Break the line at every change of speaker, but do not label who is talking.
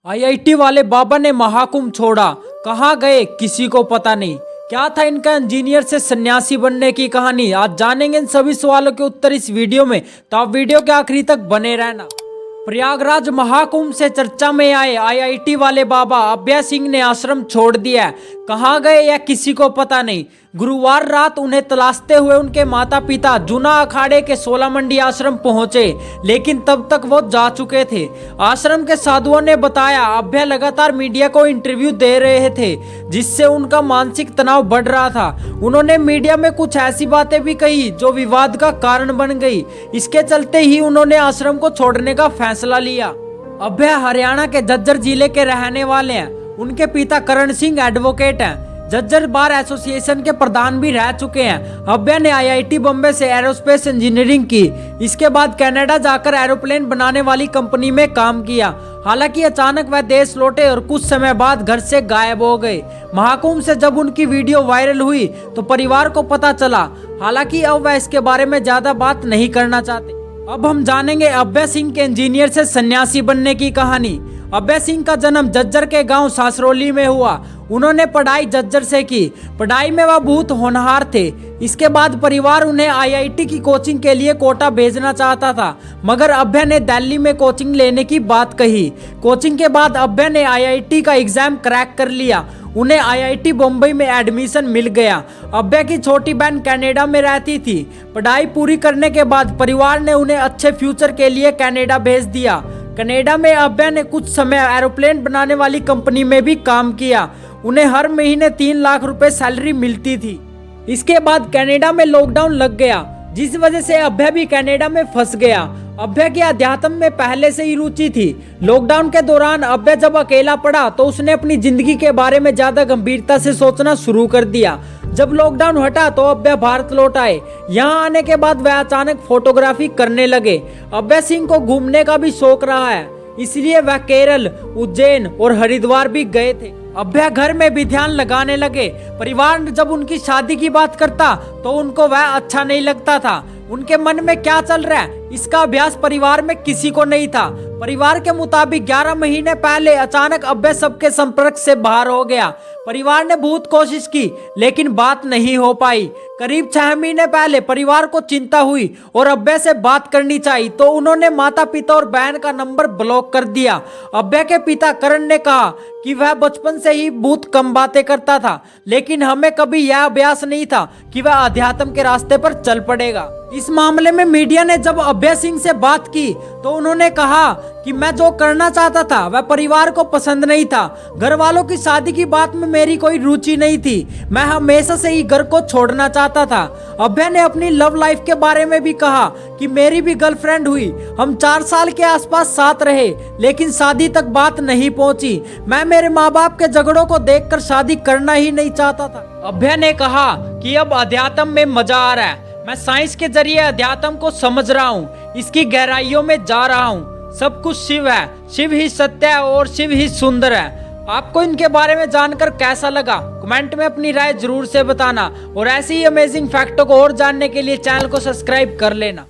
IIT वाले बाबा ने महाकुंभ छोड़ा, कहाँ गए किसी को पता नहीं। क्या था इनका इंजीनियर से सन्यासी बनने की कहानी? आज जानेंगे इन सभी सवालों के उत्तर इस वीडियो में, तो आप वीडियो के आखिरी तक बने रहना। प्रयागराज महाकुंभ से चर्चा में आए आईआईटी वाले बाबा अभय सिंह ने आश्रम छोड़ दिया है। कहाँ गए या किसी को पता नहीं। गुरुवार रात उन्हें तलाशते हुए उनके माता पिता जूना अखाड़े के 16 मंडी आश्रम पहुंचे, लेकिन तब तक वो जा चुके थे। आश्रम के साधुओं ने बताया अभय लगातार मीडिया को इंटरव्यू दे रहे थे, जिससे उनका मानसिक तनाव बढ़ रहा था। उन्होंने मीडिया में कुछ ऐसी बातें भी कही जो विवाद का कारण बन गई। इसके चलते ही उन्होंने आश्रम को छोड़ने का फैसला लिया। अभय हरियाणा के झज्जर जिले के रहने वाले हैं। उनके पिता करण सिंह एडवोकेट हैं। झज्जर बार एसोसिएशन के प्रधान भी रह चुके हैं। अभय ने आईआईटी बॉम्बे से एरोस्पेस इंजीनियरिंग की। इसके बाद कनाडा जाकर एरोप्लेन बनाने वाली कंपनी में काम किया। हालांकि अचानक वह देश लौटे और कुछ समय बाद घर से गायब हो गए। महाकुंभ से जब उनकी वीडियो वायरल हुई तो परिवार को पता चला। हालांकि अब वह इसके बारे में ज्यादा बात नहीं करना चाहते। अब हम जानेंगे अभय सिंह के इंजीनियर से सन्यासी बनने की कहानी। अभय सिंह का जन्म झज्जर के गांव सासरोली में हुआ। उन्होंने पढ़ाई झज्जर से की। पढ़ाई में वह बहुत होनहार थे। इसके बाद परिवार उन्हें आईआईटी की कोचिंग के लिए कोटा भेजना चाहता था, मगर अभय ने दिल्ली में कोचिंग लेने की बात कही। कोचिंग के बाद अभय ने आईआईटी का एग्जाम क्रैक कर लिया। उन्हें आईआईटी बम्बई में एडमिशन मिल गया। अभय की छोटी बहन कनाडा में रहती थी। पढ़ाई पूरी करने के बाद परिवार ने उन्हें अच्छे फ्यूचर के लिए कनाडा भेज दिया। कनाडा में अभय ने कुछ समय एरोप्लेन बनाने वाली कंपनी में भी काम किया। उन्हें हर महीने 3 लाख रुपए सैलरी मिलती थी। इसके बाद कनाडा में लॉकडाउन लग गया, जिस वजह से अभय भी कनाडा में फंस गया। अभय की अध्यात्म में पहले से ही रुचि थी। लॉकडाउन के दौरान अभय जब अकेला पड़ा तो उसने अपनी जिंदगी के बारे में ज्यादा गंभीरता से सोचना शुरू कर दिया। जब लॉकडाउन हटा तो अभय भारत लौट आए। यहाँ आने के बाद वह अचानक फोटोग्राफी करने लगे। अभय सिंह को घूमने का भी शौक रहा है, इसलिए वह केरल, उज्जैन और हरिद्वार भी गए थे। अभय घर में भी ध्यान लगाने लगे। परिवार जब उनकी शादी की बात करता तो उनको वह अच्छा नहीं लगता था। उनके मन में क्या चल रहा है इसका अभ्यास परिवार में किसी को नहीं था। परिवार के मुताबिक 11 महीने पहले अचानक अभय सबके संपर्क से बाहर हो गया। परिवार ने बहुत कोशिश की, लेकिन बात नहीं हो पाई। करीब 6 महीने पहले परिवार को चिंता हुई और अभय से बात करनी चाहिए, तो उन्होंने माता पिता और बहन का नंबर ब्लॉक कर दिया। अभय के पिता करण ने कहा कि वह बचपन से ही बहुत कम बातें करता था, लेकिन हमें कभी यह अभ्यास नहीं था कि वह अध्यात्म के रास्ते पर चल पड़ेगा। इस मामले में मीडिया ने जब अभय सिंह से बात की तो उन्होंने कहा कि मैं जो करना चाहता था वह परिवार को पसंद नहीं था। घर वालों की शादी की बात में मेरी कोई रुचि नहीं थी। मैं हमेशा से ही घर को छोड़ना चाहता था। अभय ने अपनी लव लाइफ के बारे में भी कहा कि मेरी भी गर्लफ्रेंड हुई। हम 4 साल के आसपास साथ रहे, लेकिन शादी तक बात नहीं पहुंची। मैं मेरे माँ बाप के झगड़ों को देखकर शादी करना ही नहीं चाहता था। अभय ने कहा कि अब अध्यात्म में मजा आ रहा है। मैं साइंस के जरिए अध्यात्म को समझ रहा हूँ, इसकी गहराइयों में जा रहा हूँ। सब कुछ शिव है, शिव ही सत्य है और शिव ही सुंदर है। आपको इनके बारे में जानकर कैसा लगा? कमेंट में अपनी राय जरूर से बताना और ऐसी ही अमेजिंग फैक्टों को और जानने के लिए चैनल को सब्सक्राइब कर लेना।